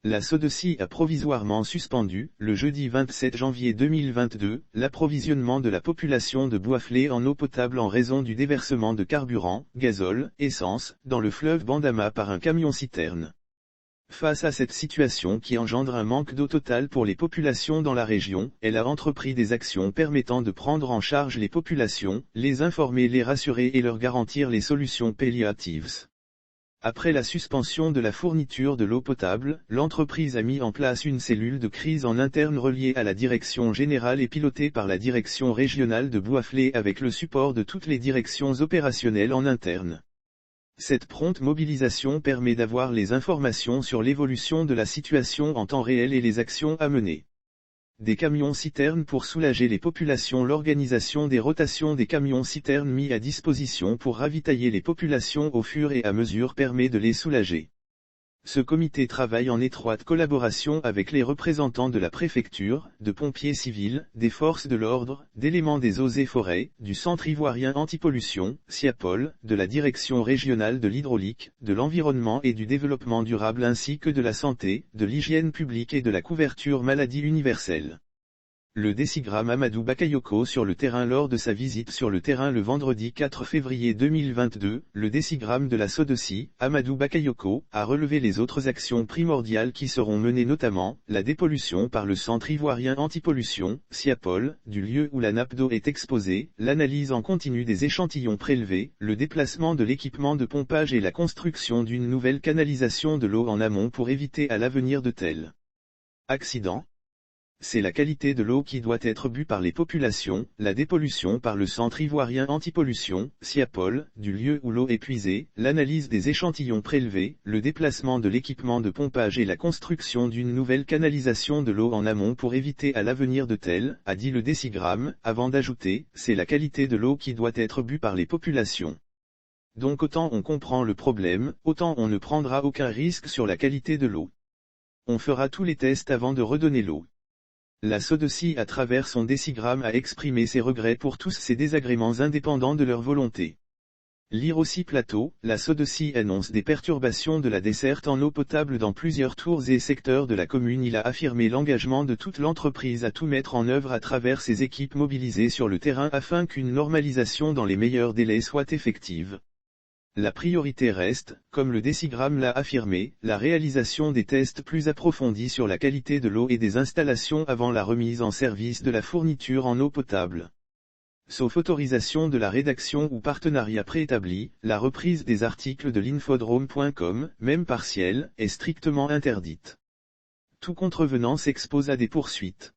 La SODECI a provisoirement suspendu, le jeudi 27 janvier 2022, l'approvisionnement de la population de Bouaflé en eau potable en raison du déversement de carburant, gazole, essence, dans le fleuve Bandama par un camion-citerne. Face à cette situation qui engendre un manque d'eau totale pour les populations dans la région, elle a entrepris des actions permettant de prendre en charge les populations, les informer, les rassurer et leur garantir les solutions palliatives. Après la suspension de la fourniture de l'eau potable, l'entreprise a mis en place une cellule de crise en interne reliée à la direction générale et pilotée par la direction régionale de Bouaflé avec le support de toutes les directions opérationnelles en interne. Cette prompte mobilisation permet d'avoir les informations sur l'évolution de la situation en temps réel et les actions à mener. Des camions-citernes pour soulager les populations. L'organisation des rotations des camions-citernes mis à disposition pour ravitailler les populations au fur et à mesure permet de les soulager. Ce comité travaille en étroite collaboration avec les représentants de la préfecture, de pompiers civils, des forces de l'ordre, d'éléments des eaux et forêts, du Centre ivoirien antipollution, SIAPOL, de la Direction régionale de l'hydraulique, de l'environnement et du développement durable ainsi que de la santé, de l'hygiène publique et de la couverture maladie universelle. Le décigramme Amadou Bakayoko sur le terrain. Lors de sa visite sur le terrain le vendredi 4 février 2022, le décigramme de la SODECI, Amadou Bakayoko, a relevé les autres actions primordiales qui seront menées, notamment, la dépollution par le Centre ivoirien antipollution, SIAPOL, du lieu où la nappe d'eau est exposée, l'analyse en continu des échantillons prélevés, le déplacement de l'équipement de pompage et la construction d'une nouvelle canalisation de l'eau en amont pour éviter à l'avenir de tels accidents. C'est la qualité de l'eau qui doit être bue par les populations, la dépollution par le Centre ivoirien antipollution, SIAPOL, du lieu où l'eau est puisée, l'analyse des échantillons prélevés, le déplacement de l'équipement de pompage et la construction d'une nouvelle canalisation de l'eau en amont pour éviter à l'avenir de tels, a dit le décigramme, avant d'ajouter, c'est la qualité de l'eau qui doit être bue par les populations. Donc autant on comprend le problème, autant on ne prendra aucun risque sur la qualité de l'eau. On fera tous les tests avant de redonner l'eau. La SODECI à travers son décigramme a exprimé ses regrets pour tous ces désagréments indépendants de leur volonté. Lire aussi Plateau, la SODECI annonce des perturbations de la desserte en eau potable dans plusieurs tours et secteurs de la commune. Il a affirmé l'engagement de toute l'entreprise à tout mettre en œuvre à travers ses équipes mobilisées sur le terrain afin qu'une normalisation dans les meilleurs délais soit effective. La priorité reste, comme le décigramme l'a affirmé, la réalisation des tests plus approfondis sur la qualité de l'eau et des installations avant la remise en service de la fourniture en eau potable. Sauf autorisation de la rédaction ou partenariat préétabli, la reprise des articles de l'infodrome.com, même partielle, est strictement interdite. Tout contrevenant s'expose à des poursuites.